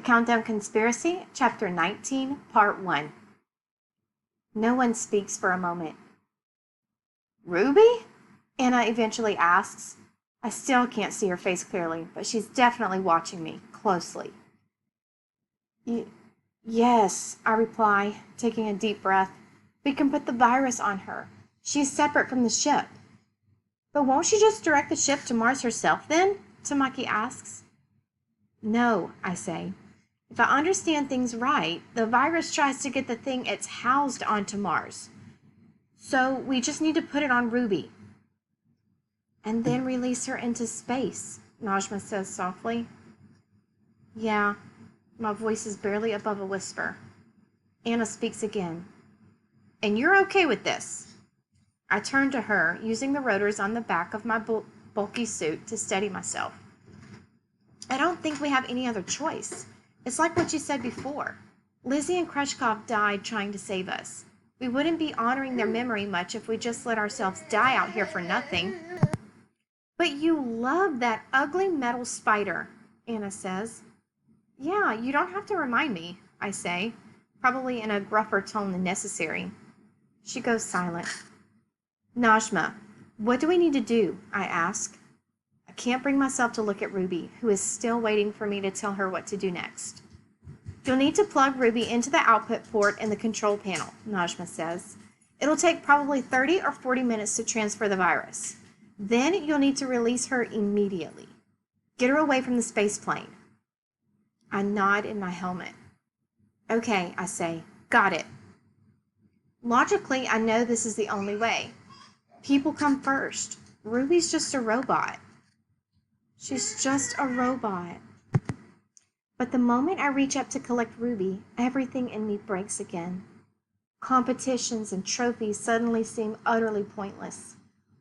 Countdown Conspiracy, Chapter 19, Part 1. No one speaks for a moment. Ruby? Anna eventually asks. I still can't see her face clearly, but she's definitely watching me closely. Yes, I reply, taking a deep breath. We can put the virus on her. She is separate from the ship. But won't she just direct the ship to Mars herself then? Tamaki asks. No, I say. If I understand things right, the virus tries to get the thing it's housed onto Mars. So we just need to put it on Ruby. And then release her into space, Najma says softly. Yeah, my voice is barely above a whisper. Anna speaks again. And you're okay with this? I turn to her, using the rotors on the back of my bulky suit to steady myself. I don't think we have any other choice. It's like what you said before. Lizzie and Krushkov died trying to save us. We wouldn't be honoring their memory much if we just let ourselves die out here for nothing. But you love that ugly metal spider, Anna says. Yeah, you don't have to remind me, I say, probably in a gruffer tone than necessary. She goes silent. Najma, what do we need to do? I ask. I can't bring myself to look at Ruby, who is still waiting for me to tell her what to do next. You'll need to plug Ruby into the output port in the control panel, Najma says. It'll take probably 30 or 40 minutes to transfer the virus. Then you'll need to release her immediately. Get her away from the space plane. I nod in my helmet. Okay, I say. Got it. Logically, I know this is the only way. People come first. Ruby's just a robot. She's just a robot. But the moment I reach up to collect Ruby, everything in me breaks again. Competitions and trophies suddenly seem utterly pointless.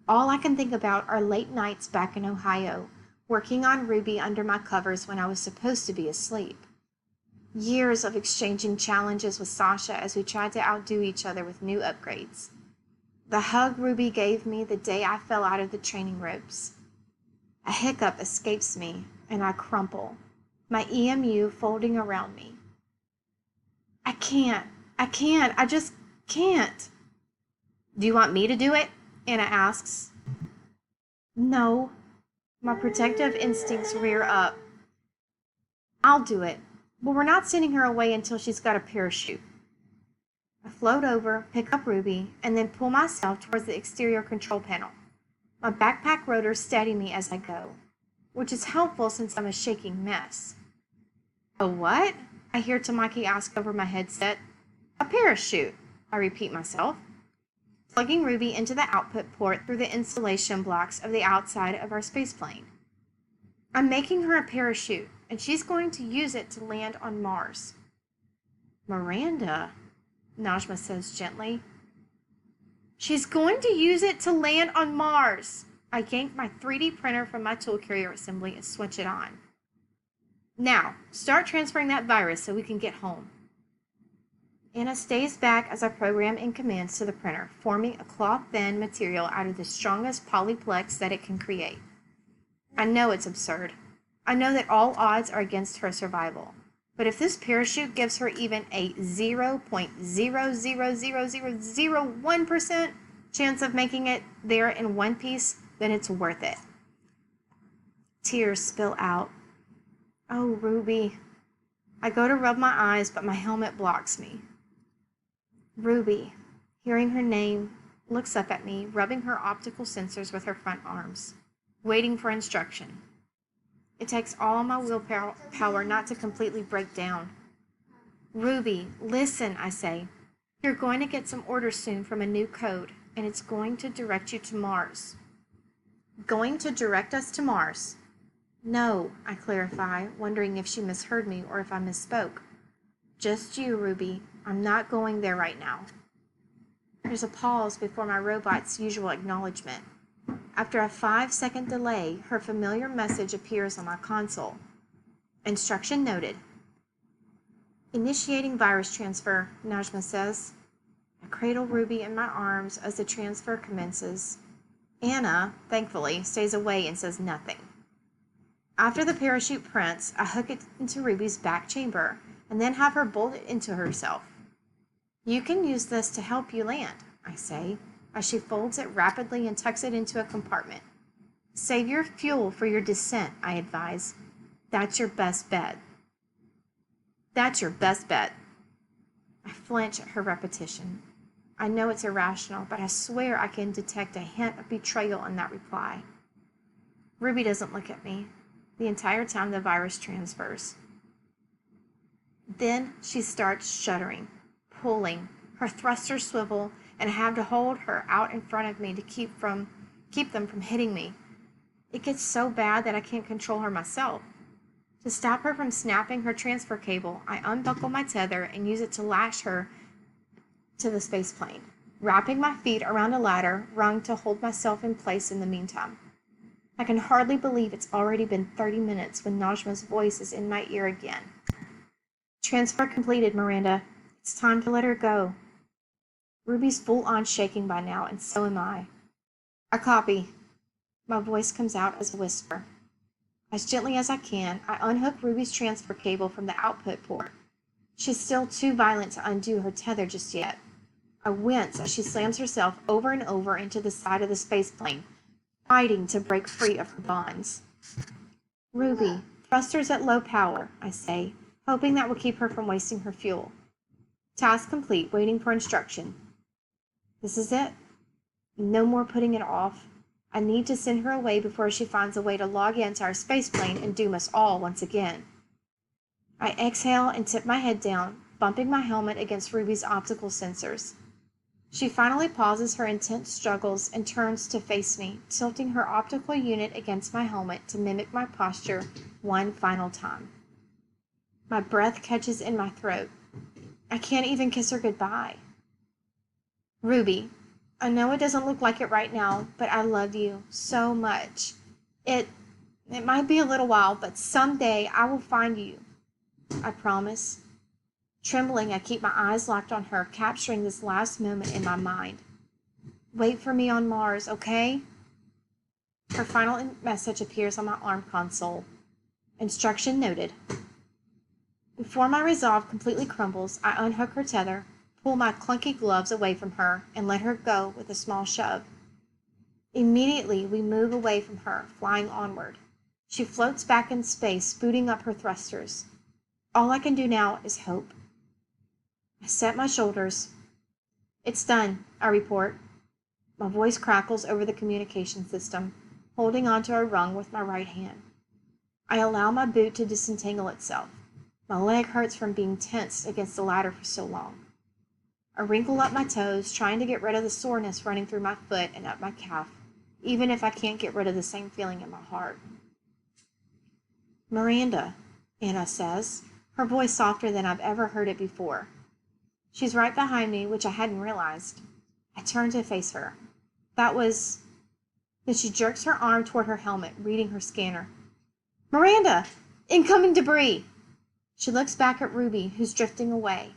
All I can think about are late nights back in Ohio, working on Ruby under my covers when I was supposed to be asleep. Years of exchanging challenges with Sasha as we tried to outdo each other with new upgrades. The hug Ruby gave me the day I fell out of the training ropes. A hiccup escapes me, and I crumple, my EMU folding around me. I just can't. Do you want me to do it? Anna asks. No. My protective instincts rear up. I'll do it, but we're not sending her away until she's got a parachute. I float over, pick up Ruby, and then pull myself towards the exterior control panel. My backpack rotors steady me as I go, which is helpful since I'm a shaking mess. A what? I hear Tamaki ask over my headset. A parachute, I repeat myself, plugging Ruby into the output port through the insulation blocks of the outside of our spaceplane. I'm making her a parachute, and she's going to use it to land on Mars. Miranda, Najma says gently. She's going to use it to land on Mars. I yank my 3D printer from my tool carrier assembly and switch it on. Now, start transferring that virus so we can get home. Anna stays back as I program in commands to the printer, forming a cloth-thin material out of the strongest polyplex that it can create. I know it's absurd. I know that all odds are against her survival. But if this parachute gives her even a 0.0000001% chance of making it there in one piece, then it's worth it. Tears spill out. Oh, Ruby. I go to rub my eyes, but my helmet blocks me. Ruby, hearing her name, looks up at me, rubbing her optical sensors with her front arms, waiting for instruction. It takes all my willpower not to completely break down. Ruby, listen, I say. You're going to get some orders soon from a new code, and it's going to direct you to Mars. Going to direct us to Mars? No, I clarify, wondering if she misheard me or if I misspoke. Just you, Ruby. I'm not going there right now. There's a pause before my robot's usual acknowledgement. After a 5-second delay, her familiar message appears on my console. Instruction noted. Initiating virus transfer, Najma says. I cradle Ruby in my arms as the transfer commences. Anna, thankfully, stays away and says nothing. After the parachute prints, I hook it into Ruby's back chamber and then have her bolt it into herself. You can use this to help you land, I say, as she folds it rapidly and tucks it into a compartment. Save your fuel for your descent, I advise. That's your best bet. That's your best bet. I flinch at her repetition. I know it's irrational, but I swear I can detect a hint of betrayal in that reply. Ruby doesn't look at me the entire time the virus transfers. Then she starts shuddering, pulling. Her thrusters swivel, and I have to hold her out in front of me to keep them from hitting me. It gets so bad that I can't control her myself. To stop her from snapping her transfer cable, I unbuckle my tether and use it to lash her to the spaceplane, wrapping my feet around a ladder rung to hold myself in place in the meantime. I can hardly believe it's already been 30 minutes when Najma's voice is in my ear again. Transfer completed, Miranda. It's time to let her go. Ruby's full-on shaking by now, and so am I. I copy. My voice comes out as a whisper. As gently as I can, I unhook Ruby's transfer cable from the output port. She's still too violent to undo her tether just yet. I wince as she slams herself over and over into the side of the spaceplane, fighting to break free of her bonds. Ruby, thrusters at low power, I say, hoping that will keep her from wasting her fuel. Task complete, waiting for instruction. This is it. No more putting it off. I need to send her away before she finds a way to log into our spaceplane and doom us all once again. I exhale and tip my head down, bumping my helmet against Ruby's optical sensors. She finally pauses her intense struggles and turns to face me, tilting her optical unit against my helmet to mimic my posture one final time. My breath catches in my throat. I can't even kiss her goodbye. Ruby, I know it doesn't look like it right now, but I love you so much. It might be a little while, but someday I will find you. I promise. Trembling, I keep my eyes locked on her, capturing this last moment in my mind. Wait for me on Mars, okay? Her final message appears on my arm console. Instruction noted. Before my resolve completely crumbles, I unhook her tether, pull my clunky gloves away from her, and let her go with a small shove. Immediately, we move away from her, flying onward. She floats back in space, booting up her thrusters. All I can do now is hope. I set my shoulders. It's done, I report. My voice crackles over the communication system, holding onto a rung with my right hand. I allow my boot to disentangle itself. My leg hurts from being tensed against the ladder for so long. I wrinkle up my toes, trying to get rid of the soreness running through my foot and up my calf, even if I can't get rid of the same feeling in my heart. Miranda, Anna says, her voice softer than I've ever heard it before. She's right behind me, which I hadn't realized. I turn to face her. Then she jerks her arm toward her helmet, reading her scanner. Miranda! Incoming debris! She looks back at Ruby, who's drifting away.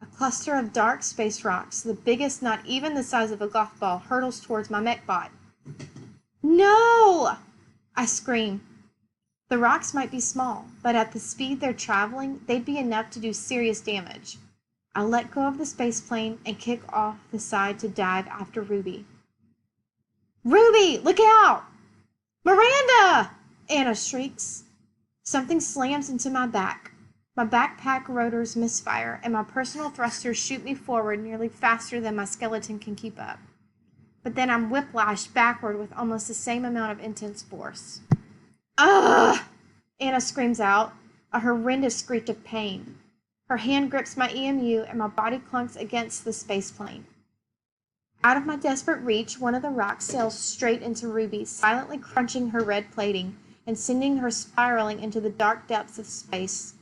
A cluster of dark space rocks, the biggest not even the size of a golf ball, hurtles towards my mechbot. No! I scream. The rocks might be small, but at the speed they're traveling, they'd be enough to do serious damage. I let go of the spaceplane and kick off the side to dive after Ruby. Ruby, look out! Miranda! Anna shrieks. Something slams into my back. My backpack rotors misfire, and my personal thrusters shoot me forward nearly faster than my skeleton can keep up. But then I'm whiplashed backward with almost the same amount of intense force. Ugh! Anna screams out, a horrendous screech of pain. Her hand grips my EMU, and my body clunks against the spaceplane. Out of my desperate reach, one of the rocks sails straight into Ruby, silently crunching her red plating and sending her spiraling into the dark depths of space.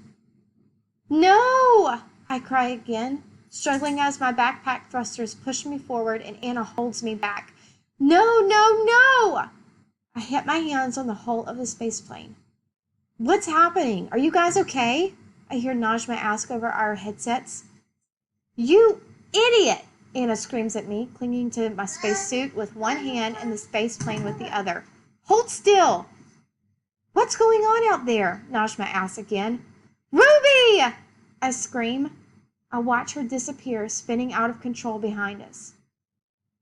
No! I cry again, struggling as my backpack thrusters push me forward and Anna holds me back. No, no, no! I hit my hands on the hull of the spaceplane. What's happening? Are you guys okay? I hear Najma ask over our headsets. You idiot! Anna screams at me, clinging to my spacesuit with one hand and the spaceplane with the other. Hold still! What's going on out there? Najma asks again. Ruby! I scream. I watch her disappear, spinning out of control behind us.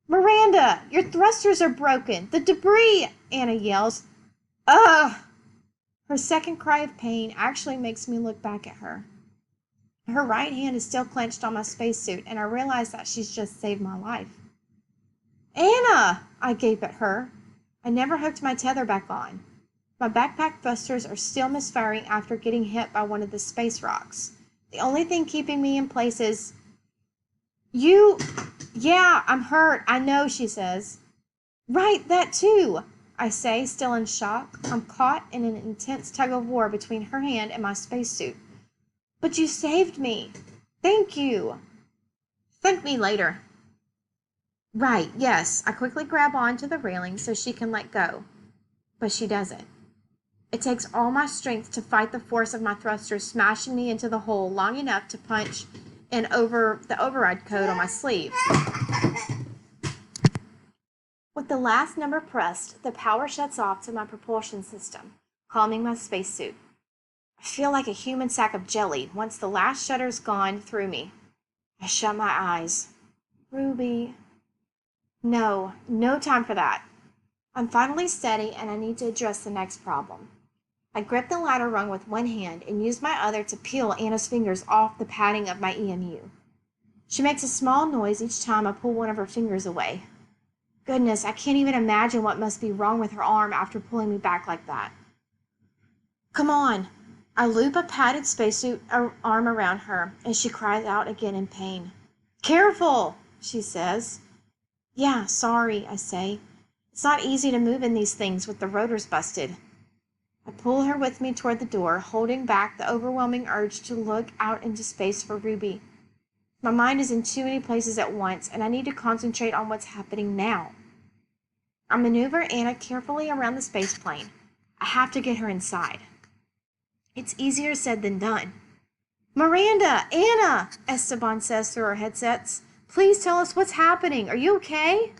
Miranda, your thrusters are broken. The debris, Anna yells. Ugh! Her second cry of pain actually makes me look back at her. Her right hand is still clenched on my spacesuit, and I realize that she's just saved my life. Anna! I gape at her. I never hooked my tether back on. My backpack thrusters are still misfiring after getting hit by one of the space rocks. The only thing keeping me in place is... Yeah, I'm hurt. I know, she says. Right, that too, I say, still in shock. I'm caught in an intense tug of war between her hand and my spacesuit. But you saved me. Thank you. Thank me later. Right, yes. I quickly grab onto the railing so she can let go. But she doesn't. It takes all my strength to fight the force of my thrusters smashing me into the hole long enough to punch in over the override code on my sleeve. With the last number pressed, the power shuts off to my propulsion system, calming my spacesuit. I feel like a human sack of jelly once the last shutter's gone through me. I shut my eyes. Ruby. No time for that. I'm finally steady and I need to address the next problem. I grip the ladder rung with one hand and use my other to peel Anna's fingers off the padding of my EMU. She makes a small noise each time I pull one of her fingers away. Goodness, I can't even imagine what must be wrong with her arm after pulling me back like that. Come on. I loop a padded spacesuit arm around her, and she cries out again in pain. Careful, she says. Yeah, sorry, I say. It's not easy to move in these things with the rotors busted. I pull her with me toward the door, holding back the overwhelming urge to look out into space for Ruby. My mind is in too many places at once, and I need to concentrate on what's happening now. I maneuver Anna carefully around the space plane. I have to get her inside. It's easier said than done. Miranda, Anna, Esteban says through her headsets. Please tell us what's happening. Are you okay?